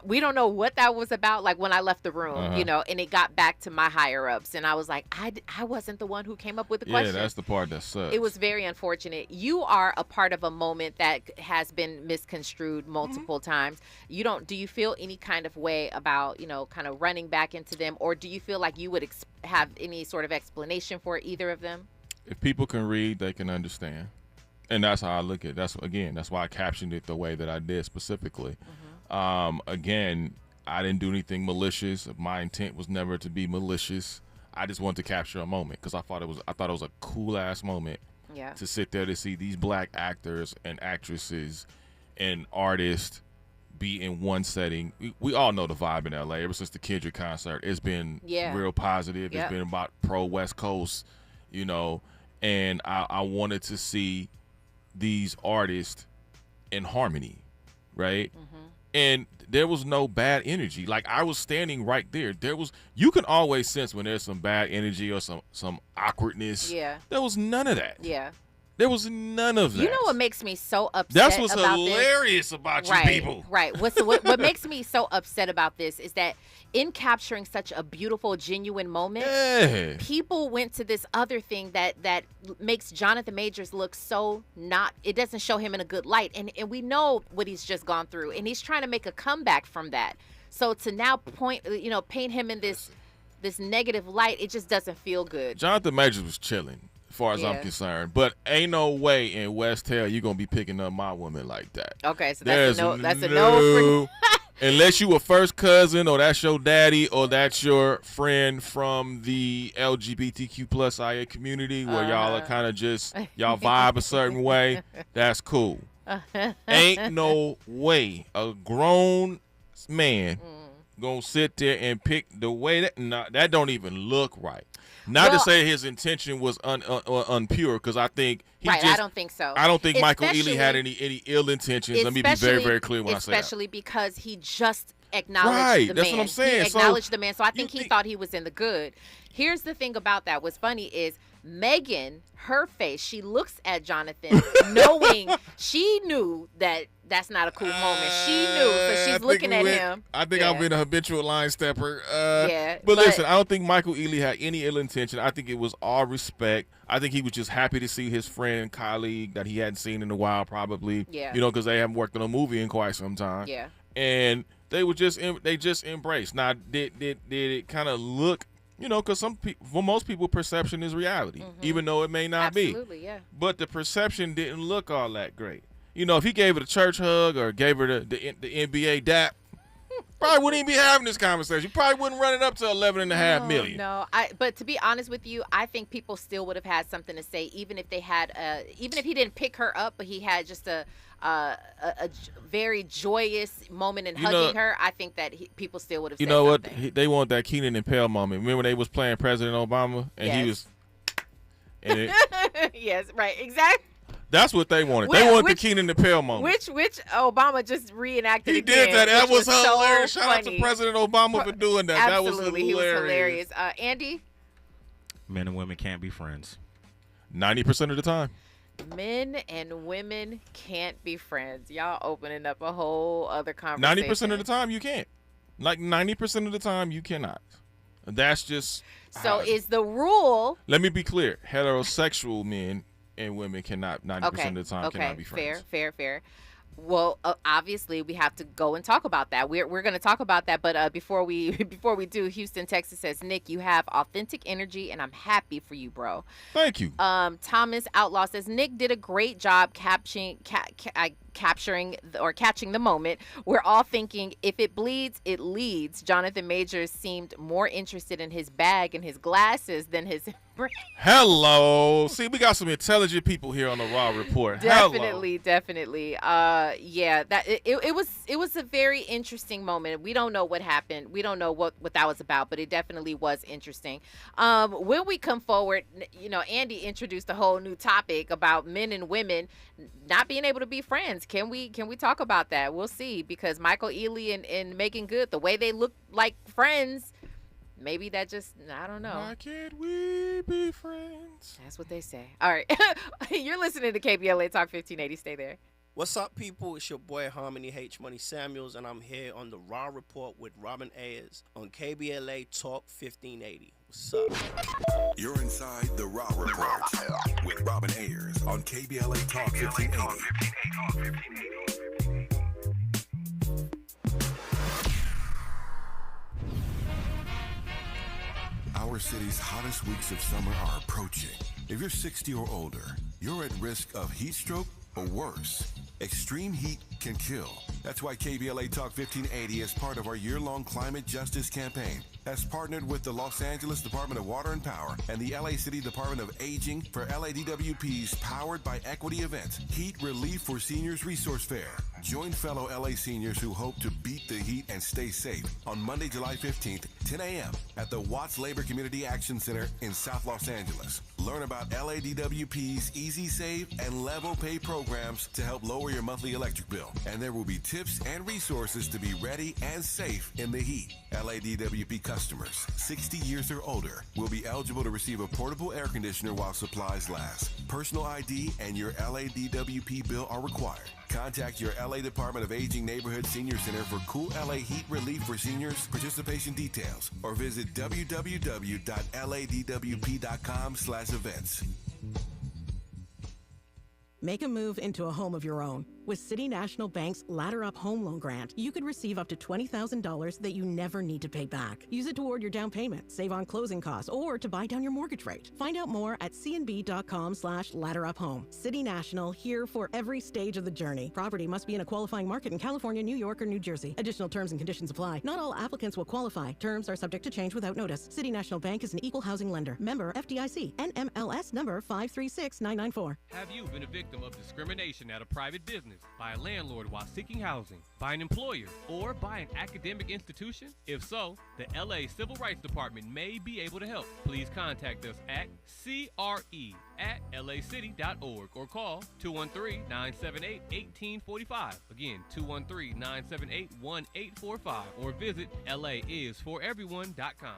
we don't know what that was about, like when I left the room, and it got back to my higher ups, and I was like, I wasn't the one who came up with the question. Yeah, that's the part that sucks. It was very unfortunate. You are a part of a moment that has been misconstrued multiple times. Do you feel any kind of way about, kind of running back into them, or do you feel like you would have any sort of explanation for either of them? If people can read, they can understand. And that's how I look at it. That's why I captioned it the way that I did specifically. Again, I didn't do anything malicious. My intent was never to be malicious. I just wanted to capture a moment because I thought it was a cool ass moment to sit there to see these black actors and actresses and artists be in one setting. We all know the vibe in LA. Ever since the Kendrick concert, it's been real positive. It's been about pro West Coast, and I wanted to see these artists in harmony, right? And there was no bad energy. Like, I was standing right there. You can always sense when there's some bad energy or some awkwardness. Yeah. There was none of that. Yeah. There was none of that. You know what makes me so upset? That's what's about hilarious about you people. Right. What makes me so upset about this is that in capturing such a beautiful, genuine moment, people went to this other thing that makes Jonathan Majors look so it doesn't show him in a good light. And we know what he's just gone through, and he's trying to make a comeback from that. So to now paint him in this negative light, it just doesn't feel good. Jonathan Majors was chilling, as far as I'm concerned. But ain't no way in West Hill you're going to be picking up my woman like that. Okay, so that's a no. Unless you a first cousin, or that's your daddy, or that's your friend from the LGBTQ plus IA community where y'all are kind of just, y'all vibe a certain way, that's cool. Ain't no way a grown man gonna sit there and pick the way that don't even look right. Not to say his intention was unpure, because I think I don't think so. I don't think Michael Ealy had any ill intentions. Let me be very, very clear when I say that. Especially because he just acknowledged the man. That's what I'm saying. He acknowledged the man. So I think he thought he was in the good. Here's the thing about that. What's funny is Meagan, her face, she looks at Jonathan knowing she knew that that's not a cool moment. She knew, so she's looking at him. I think I've been a habitual line stepper. Yeah, but listen, I don't think Michael Ealy had any ill intention. I think it was all respect. I think he was just happy to see his friend, colleague that he hadn't seen in a while, probably. Yeah. You know, because they haven't worked on a movie in quite some time. Yeah. And they just embraced. Now, did it kind of look, you know, because for most people, perception is reality, even though it may not be. Absolutely, yeah. But the perception didn't look all that great. You know, if he gave her the church hug or gave her the NBA dap, probably wouldn't even be having this conversation. You probably wouldn't run it up to $11.5 million. No, but to be honest with you, I think people still would have had something to say, even if they had, even if he didn't pick her up, but he had just a very joyous moment in hugging her. I think that people still would have. You know what? They want that Keenan and Peele moment. Remember they was playing President Obama and he was. And yes, right, exactly. That's what they wanted. They wanted the Keenan and Peele moment. Which Obama just reenacted He again. did that. That was hilarious. So Shout out to President Obama for doing that. Absolutely, that was hilarious. He was hilarious. Andy? Men and women can't be friends. 90% of the time. Men and women can't be friends. Y'all opening up a whole other conversation. 90% of the time you can't. Like 90% of the time you cannot. That's just. So is the rule. Let me be clear. Heterosexual men and women cannot 90% of the time cannot be friends. Fair. Well, obviously we have to go and talk about that. We're going to talk about that, but before we do, Houston, Texas says, Nick, you have authentic energy, and I'm happy for you, bro. Thank you. Thomas Outlaw says Nick did a great job catching the moment. We're all thinking if it bleeds, it leads. Jonathan Majors seemed more interested in his bag and his glasses than his. Hello. See, we got some intelligent people here on the Raw Report. Definitely. Yeah, that it was a very interesting moment. We don't know what happened. We don't know what that was about, but it definitely was interesting. When we come forward, you know, Andy introduced a whole new topic about men and women not being able to be friends. Can we talk about that? We'll see, because Michael Ealy and Meagan Good, the way they look like friends, maybe that just, I don't know. Why can't we be friends? That's what they say. All right. You're listening to KBLA Talk 1580. Stay there. What's up, people? It's your boy Harmony H. Money Samuels, and I'm here on the Raw Report with Robin Ayers on KBLA Talk 1580. What's up? You're inside the Raw Report with Robin Ayers on KBLA Talk 1580. Our city's hottest weeks of summer are approaching. If you're 60 or older, you're at risk of heat stroke or worse. Extreme heat can kill. That's why KBLA Talk 1580 is part of our year-long climate justice campaign, has partnered with the Los Angeles Department of Water and Power and the LA City Department of Aging for LADWP's Powered by Equity event, Heat Relief for Seniors Resource Fair. Join fellow LA seniors who hope to beat the heat and stay safe on Monday, July 15th, 10 a.m. at the Watts Labor Community Action Center in South Los Angeles. Learn about LADWP's Easy Save and Level Pay programs to help lower your monthly electric bill. And there will be tips and resources to be ready and safe in the heat. LADWP customers 60 years or older will be eligible to receive a portable air conditioner while supplies last. Personal ID and your LADWP bill are required. Contact your LA Department of Aging Neighborhood Senior Center for Cool LA Heat Relief for Seniors participation details, or visit www.ladwp.com/events. Make a move into a home of your own. With City National Bank's Ladder Up Home Loan Grant, you could receive up to $20,000 that you never need to pay back. Use it toward your down payment, save on closing costs, or to buy down your mortgage rate. Find out more at cnb.com/ladderuphome. City National, here for every stage of the journey. Property must be in a qualifying market in California, New York, or New Jersey. Additional terms and conditions apply. Not all applicants will qualify. Terms are subject to change without notice. City National Bank is an equal housing lender. Member FDIC. NMLS number 536994. Have you been a victim of discrimination at a private business, by a landlord while seeking housing, by an employer, or by an academic institution? If so, the LA Civil Rights Department may be able to help. Please contact us at CRE@lacity.org or call 213-978-1845. Again, 213-978-1845, or visit laisforeveryone.com.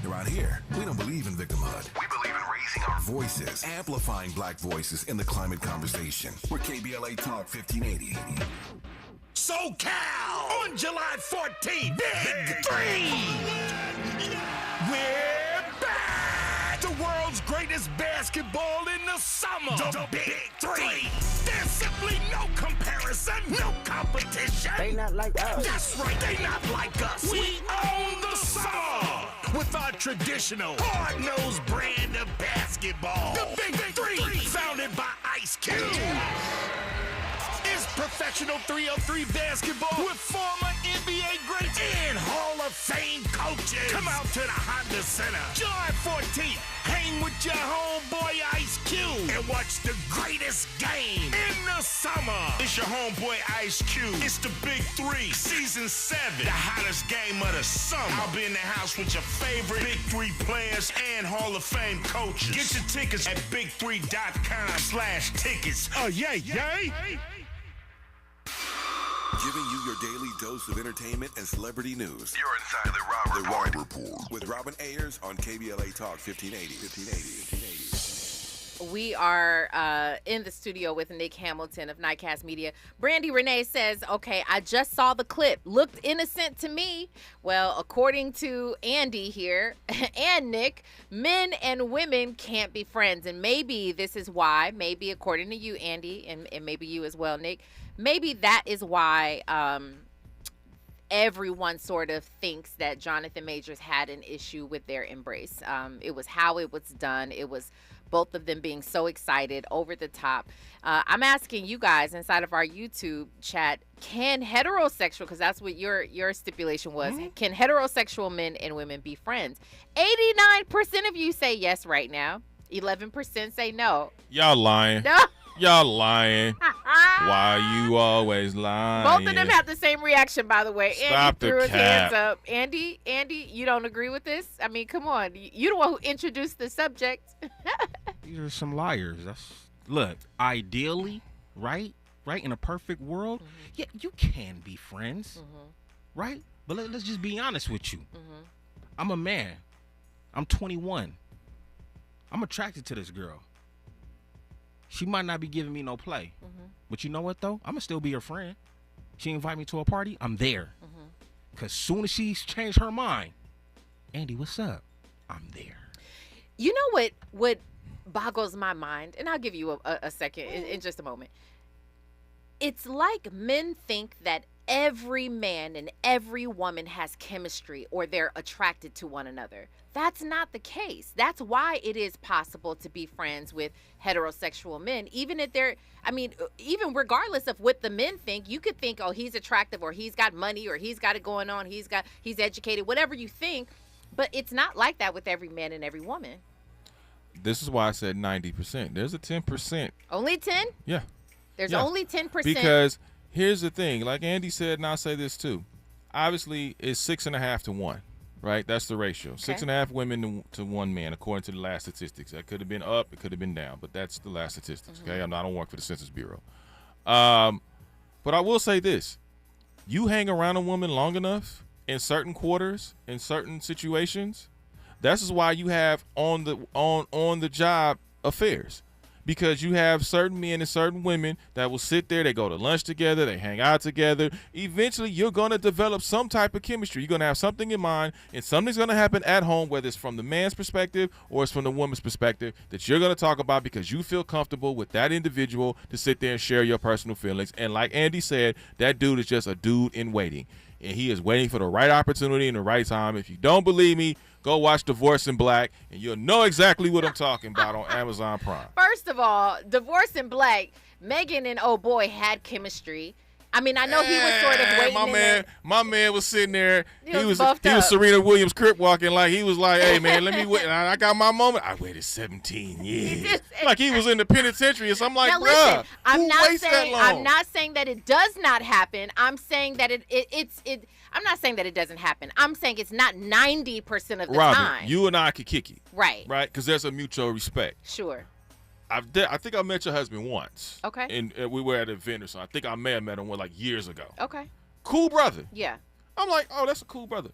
Around here, we don't believe in victimhood. We believe in raising raising our Voices, amplifying black voices in the climate conversation. We're KBLA Talk 1580. SoCal on July 14th. Big 3. We're back. The world's greatest basketball in the summer. The Big 3. There's simply no comparison, no competition. They not like us. That's right, they not like us. We own the summer with our traditional hard-nosed brand of basketball. The Big 3, founded by Ice Cube. It's professional 303 basketball with former NBA greats and Hall of Fame coaches. Come out to the Honda Center July 14th. Hang with your homeboy Ice Cube and watch the greatest game in the summer. It's your homeboy Ice Cube. It's the Big 3, Season 7. The hottest game of the summer. I'll be in the house with your favorite Big 3 players and Hall of Fame coaches. Get your tickets at big3.com/tickets. Oh, yay. Giving you your daily dose of entertainment and celebrity news. You're inside the Rob Report. With Robin Ayers on KBLA Talk 1580. We are in the studio with Nick Hamilton of NiteCast Media. Brandy Renee says, okay, I just saw the clip. Looked innocent to me. Well, according to Andy here and Nick, men and women can't be friends. And maybe this is why, maybe according to you, Andy, and maybe you as well, Nick, maybe that is why everyone sort of thinks that Jonathan Majors had an issue with their embrace. It was how it was done. It was both of them being so excited, over the top. I'm asking you guys inside of our YouTube chat, can heterosexual, because that's what your stipulation was, can heterosexual men and women be friends? 89% of you say yes right now. 11% say no. Y'all lying. No. Y'all lying. Why you always lying? Both of them have the same reaction, by the way. Stop Andy the threw his cap. hands up. Andy, you don't agree with this? I mean, come on. You're the one who introduced the subject. These are some liars. Look, ideally, right, in a perfect world, yeah, you can be friends, right? But let's just be honest with you. I'm a man. I'm 21. I'm attracted to this girl. She might not be giving me no play. But you know what, though? I'm going to still be her friend. She invite me to a party, I'm there. Because soon as she's changed her mind, Andy, what's up? I'm there. You know what boggles my mind? And I'll give you a second in just a moment. It's like men think that every man and every woman has chemistry or they're attracted to one another. That's not the case. That's why it is possible to be friends with heterosexual men, even if even regardless of what the men think. You could think, oh, he's attractive, or he's got money, or he's got it going on, he's educated, whatever you think. But it's not like that with every man and every woman. This is why I said 90%. There's a 10%. Only 10? Yeah. There's Yeah. only 10%. Because here's the thing, like Andy said, and I'll say this too. Obviously, it's 6.5 to 1, right? That's the ratio. Okay. 6.5 women to 1 man, according to the last statistics. That could have been up, it could have been down, but that's the last statistics. Okay, I don't work for the Census Bureau. But I will say this: you hang around a woman long enough in certain quarters, in certain situations, this is why you have on the job affairs. Because you have certain men and certain women that will sit there, they go to lunch together, they hang out together. Eventually, you're going to develop some type of chemistry. You're going to have something in mind, and something's going to happen at home, whether it's from the man's perspective or it's from the woman's perspective, that you're going to talk about because you feel comfortable with that individual to sit there and share your personal feelings. And like Andy said, that dude is just a dude in waiting. And he is waiting for the right opportunity and the right time. If you don't believe me, go watch Divorce in Black, and you'll know exactly what I'm talking about on Amazon Prime. First of all, Divorce in Black, Meagan and oh boy had chemistry. I mean, I know he was sort of waiting. My man was sitting there. He was buffed up. Serena Williams crip walking, like he was like, "Hey man, let me wait." I got my moment. I waited 17 years, like he was in the penitentiary. So I'm like, now, bruh, listen, I'm who not waits saying that long? I'm not saying that it does not happen. I'm saying that it's I'm not saying that it doesn't happen. I'm saying it's not 90% of the Robin, time. you and I could kick it, right? Because there's a mutual respect. Sure. I think I met your husband once. Okay. And we were at an event or something. I think I may have met him like years ago. Okay. Cool brother. Yeah. I'm like, oh, that's a cool brother.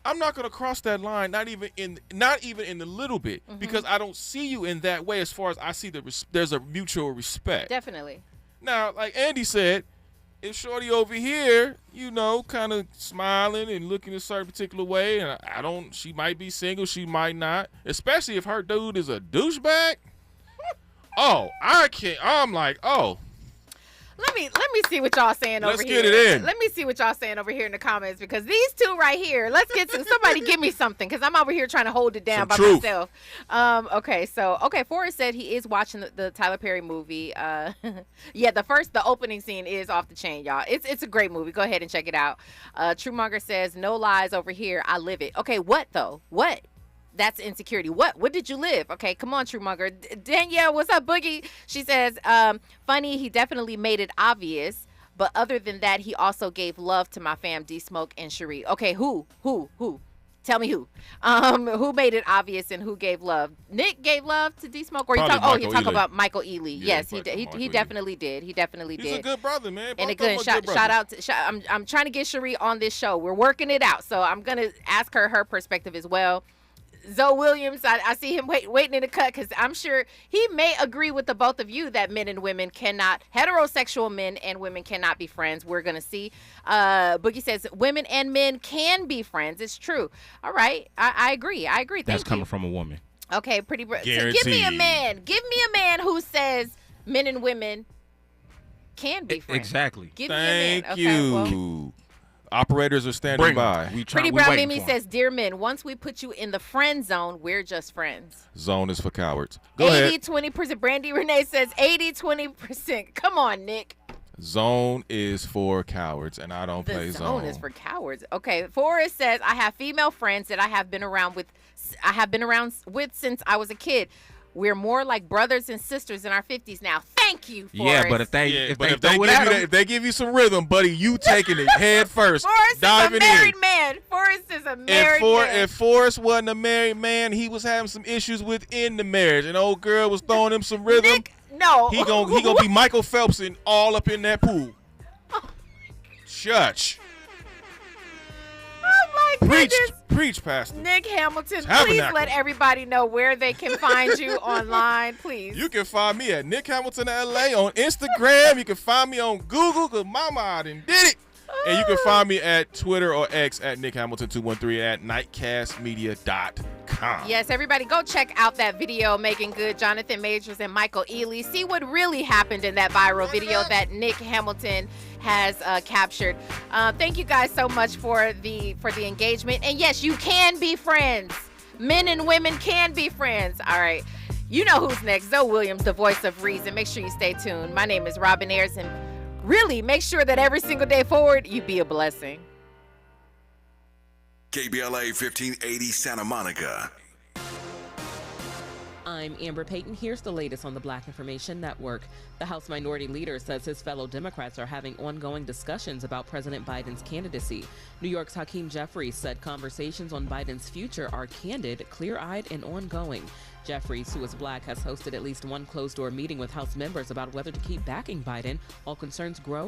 I'm not going to cross that line, not even in the little bit, because I don't see you in that way. As far as I see, there's a mutual respect. Definitely. Now, like Andy said, if Shorty over here, kind of smiling and looking a certain particular way, and she might be single, she might not, especially if her dude is a douchebag. Oh, I can't. I'm like, oh. Let me see what y'all saying over here. Let's get it in. Let me see what y'all saying over here in the comments, because these two right here, let's get to somebody give me something, because I'm over here trying to hold it down by myself. Okay, Forrest said he is watching the Tyler Perry movie. The opening scene is off the chain, y'all. It's a great movie. Go ahead and check it out. Truemonger says, no lies over here. I live it. Okay, what though? What? That's insecurity. What did you live? Okay, come on, Truemonger. Danielle, what's up, Boogie? She says, funny, he definitely made it obvious, but other than that, he also gave love to my fam, D-Smoke and Cherie. Okay, who? Tell me who. Who made it obvious and who gave love? Nick gave love to D-Smoke? Or you're talking about Michael Ealy. Yeah, yes, he definitely did. He definitely did. He's a good brother, man. And a good shout out to, I'm trying to get Cherie on this show. We're working it out, so I'm going to ask her perspective as well. Zoe Williams, I see him waiting in the cut, because I'm sure he may agree with the both of you that men and women heterosexual men and women cannot be friends. We're going to see. Boogie says women and men can be friends. It's true. All right. I agree. That's coming from a woman. Okay, so give me a man. Give me a man who says men and women can be friends. Exactly. Give me a man. Thank you. Well, operators are standing by. Pretty Brown Mimi says, dear men, once we put you in the friend zone, we're just friends. Zone is for cowards. Go ahead. 80-20%. Brandy Renee says 80-20%. Come on, Nick. Zone is for cowards, and I don't play zone. Zone is for cowards. Okay. Forrest says, I have female friends that I have been around with since I was a kid. We're more like brothers and sisters in our 50s now. Thank you, Forrest. Yeah, but if they give you some rhythm, buddy, you taking it head first. Forrest is a married man. Forrest is a married man. If Forrest wasn't a married man, he was having some issues within the marriage. And old girl was throwing him some rhythm. Nick, no. He gonna be Michael Phelps and all up in that pool. Church. Oh my goodness. Preach, Pastor. Nick Hamilton, please let everybody know where they can find you online, please. You can find me at Nick Hamilton LA on Instagram. You can find me on Google, because mama, I done did it. And you can find me at Twitter or X at Nick Hamilton 213 at NiteCastMedia.com. Yes, everybody go check out that video, Meagan Good, Jonathan Majors, and Michael Ealy. See what really happened in that viral video that Nick Hamilton has captured. Thank you guys so much for the engagement. And yes, you can be friends. Men and women can be friends. All right. You know who's next. Zoe Williams, the voice of reason. Make sure you stay tuned. My name is Robin Ayers, and really make sure that every single day forward, you be a blessing. KBLA 1580 Santa Monica. I'm Amber Payton. Here's the latest on the Black Information Network. The House Minority Leader says his fellow Democrats are having ongoing discussions about President Biden's candidacy. New York's Hakeem Jeffries said conversations on Biden's future are candid, clear-eyed, and ongoing. Jeffries, who is black, has hosted at least one closed-door meeting with House members about whether to keep backing Biden while concerns grow